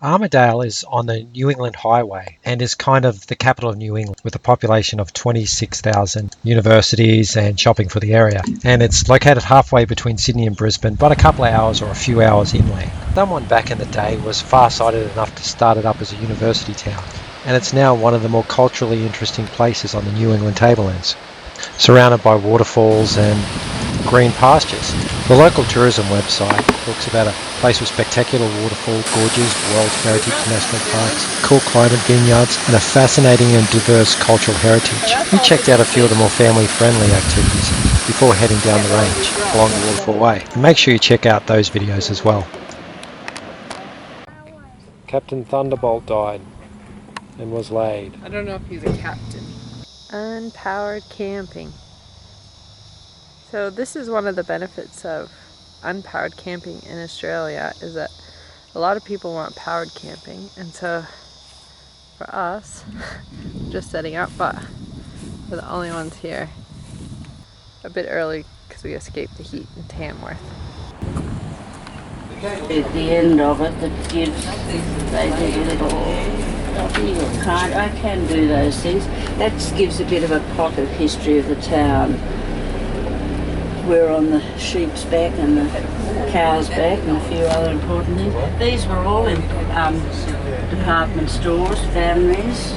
Armidale is on the New England Highway and is kind of the capital of New England with a population of 26,000 universities and shopping for the area. And it's located halfway between Sydney and Brisbane, but a couple of hours or a few hours inland. Someone back in the day was far-sighted enough to start it up as a university town, and it's now one of the more culturally interesting places on the New England tablelands, surrounded by waterfalls and green pastures. The local tourism website talks about a place with spectacular waterfall, gorges, World Heritage National Parks, cool climate vineyards, and a fascinating and diverse cultural heritage. We checked out a few of the more family-friendly activities before heading down the range along the Waterfall Way. And make sure you check out those videos as well. Captain Thunderbolt died and was laid. I don't know if he's a captain. Unpowered camping. So this is one of the benefits of unpowered camping in Australia, is that a lot of people want powered camping, and so for us, just setting up, but we're the only ones here a bit early because we escaped the heat in Tamworth. At the end of it, that gives, they do a little kind. I can do those things. That gives a bit of a pocket history of the town. We're on the sheep's back and the cow's back and a few other important things. These were all in department stores, families.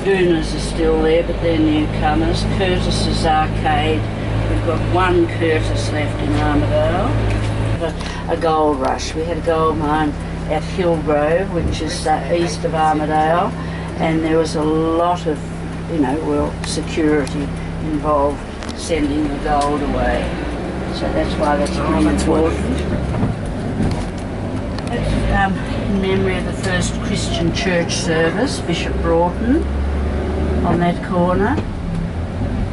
Dooners are still there, but they're newcomers. Curtis's Arcade. We've got one Curtis left in Armidale. A gold rush. We had a gold mine at Hillgrove, which is east of Armidale, and there was a lot of, security involved sending the gold away. So that's why that's pretty important. In memory of the first Christian church service, Bishop Broughton, on that corner.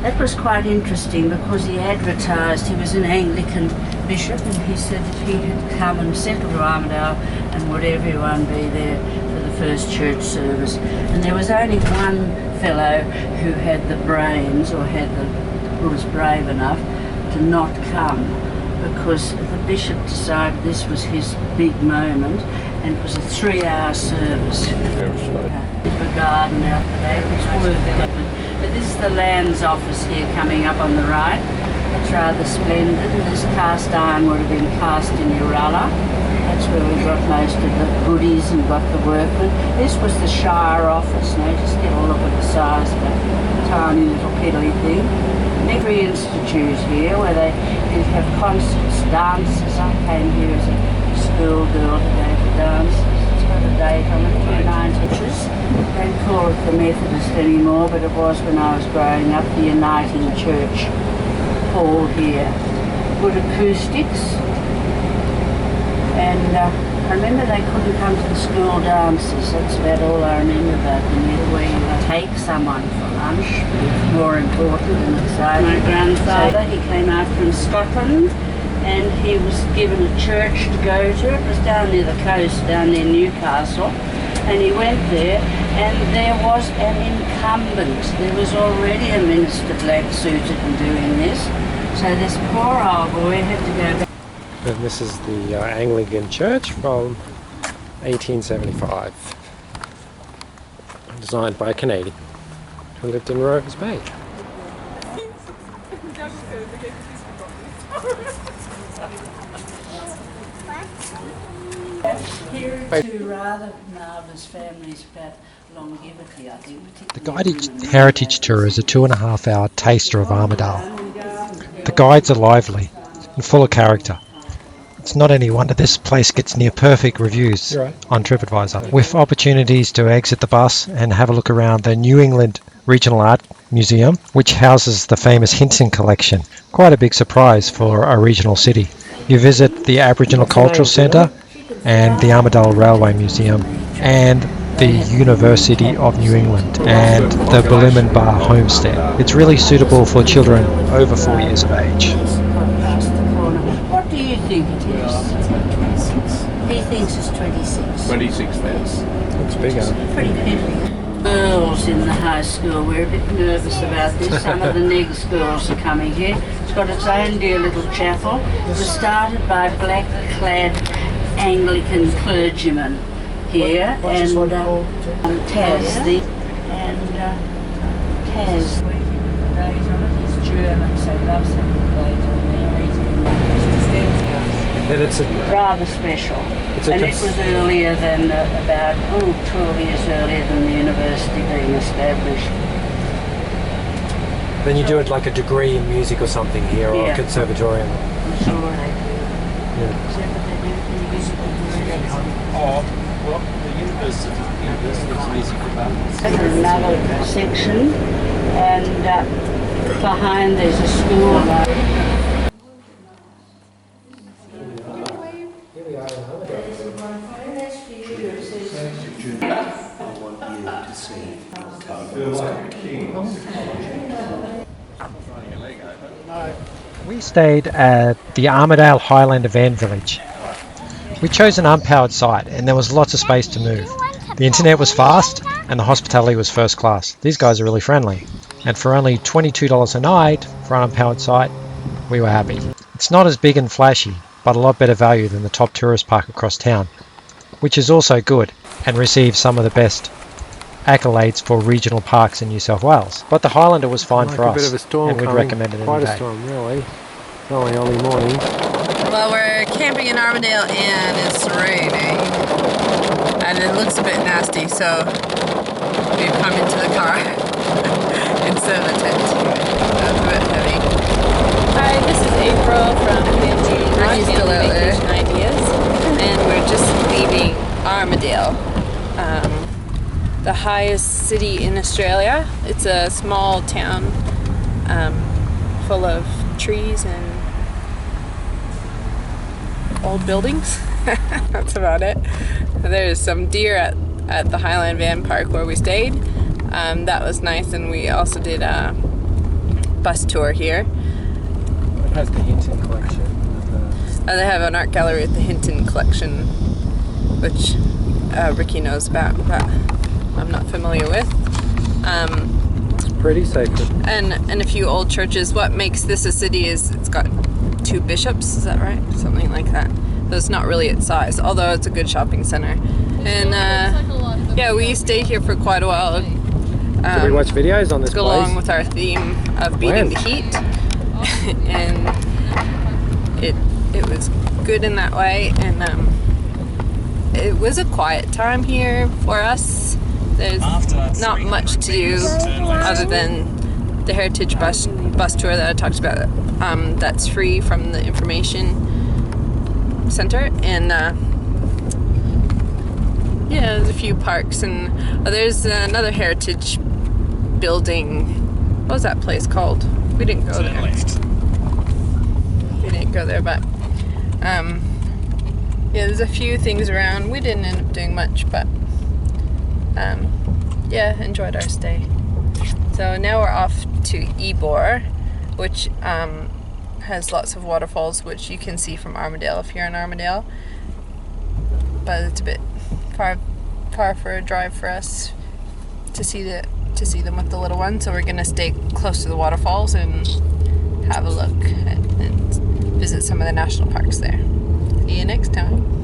That was quite interesting because he advertised, he was an Anglican bishop, and he said that he had come and settled to Armidale and would everyone be there for the first church service. And there was only one fellow who had the brains, or who was brave enough to not come, because the bishop decided this was his big moment, and it was a 3-hour service. A garden out there, which worked. But this is the Lands Office here coming up on the right. It's rather splendid, and this cast iron would have been cast in Uralla. That's where we got most of the goodies and got the workmen. This was the Shire Office. Now just get a look at the size of that tiny little piddly thing. Every institute here where they have concerts, dances. I came here as a schoolgirl today for dances. It's got a date on it, 290s. They don't call it the Methodist anymore, but it was when I was growing up, the Uniting Church Hall here. Good acoustics. And I remember they couldn't come to the school dances. That's about all I remember about them. Where you take someone for lunch, it's more important than exciting. My grandfather, he came out from Scotland, and he was given a church to go to. It was down near the coast, down near Newcastle. And he went there, and there was an incumbent. There was already a minister black-suited and doing this. So this poor old boy had to go back. And this is the Anglican Church from 1875, designed by a Canadian who lived in Rovers Bay. Here are two rather marvellous families about longevity, I think. The guided heritage tour is a 2.5-hour taster of Armidale. The guides are lively and full of character. It's not any wonder this place gets near perfect reviews on TripAdvisor, with opportunities to exit the bus and have a look around the New England Regional Art Museum, which houses the famous Hinton collection. Quite a big surprise for a regional city. You visit the Aboriginal Cultural Centre and the Armidale Railway Museum and the University of New England and the Ballumin Bar Homestead. It's really suitable for children over 4 years of age. What do you think it is? He thinks it's 26. 26 then. It's bigger. Pretty piddly. Girls in the high school, we're a bit nervous about this. Some of the next girls are coming here. It's got its own dear little chapel. It was started by black-clad Anglican clergymen here, What's this one and called? Taz, Taz. Glaze on it. He's German, so he loves having the glaze on there. Then it's a, Rather special. It's a And it was earlier than about 12 years earlier than the university being established. then you do it like a degree in music or something here, or a Yeah. conservatorium. I'm sure they do. Yeah. Is that what they do for the musical degrees? Oh, well, the university's music department. There's another section, and behind there's a school. I want you to see We stayed at the Armidale Highlander van village. We chose an unpowered site and there was lots of space to move. The internet was fast and the hospitality was first class. These guys are really friendly. And for only $22 a night for an unpowered site, we were happy. It's not as big and flashy, but a lot better value than the top tourist park across town, which is also good and receives some of the best accolades for regional parks in New South Wales. But the Highlander was fine for us, a bit of a storm and we'd coming. recommend it any Quite day. a storm, really. It's only early morning. Well, we're camping in Armidale and it's raining. And it looks a bit nasty, so we've come into the car instead of the tent. That's a bit heavy. Hi, this is April from Ricky's still out there. Vacation Ideas, and we're just leaving Armidale, the highest city in Australia. It's a small town full of trees and old buildings. That's about it. There's some deer at the Highland Van Park where we stayed. That was nice, and we also did a bus tour here. It has the Hinton collection. They have an art gallery at the Hinton collection, which Ricky knows about, but I'm not familiar with. It's pretty sacred. And a few old churches. What makes this a city is it's got 2 bishops, is that right? Something like that. So it's not really its size, although it's a good shopping center. And yeah, we stayed here for quite a while. Did we watch videos on this to go place? along with our theme of beating the heat. And it was good in that way, and it was a quiet time here for us. There's not much to do other than the heritage bus tour that I talked about. That's free from the information center, and yeah, there's a few parks, and there's another heritage building. What was that place called? We didn't go there. We didn't go there, but yeah, there's a few things around. We didn't end up doing much, but yeah, enjoyed our stay. So now we're off to Ebor, which has lots of waterfalls, which you can see from Armidale if you're in Armidale, but it's a bit far for a drive for us to see them with the little one. So we're gonna stay close to the waterfalls and have a look and visit some of the national parks there. See you next time.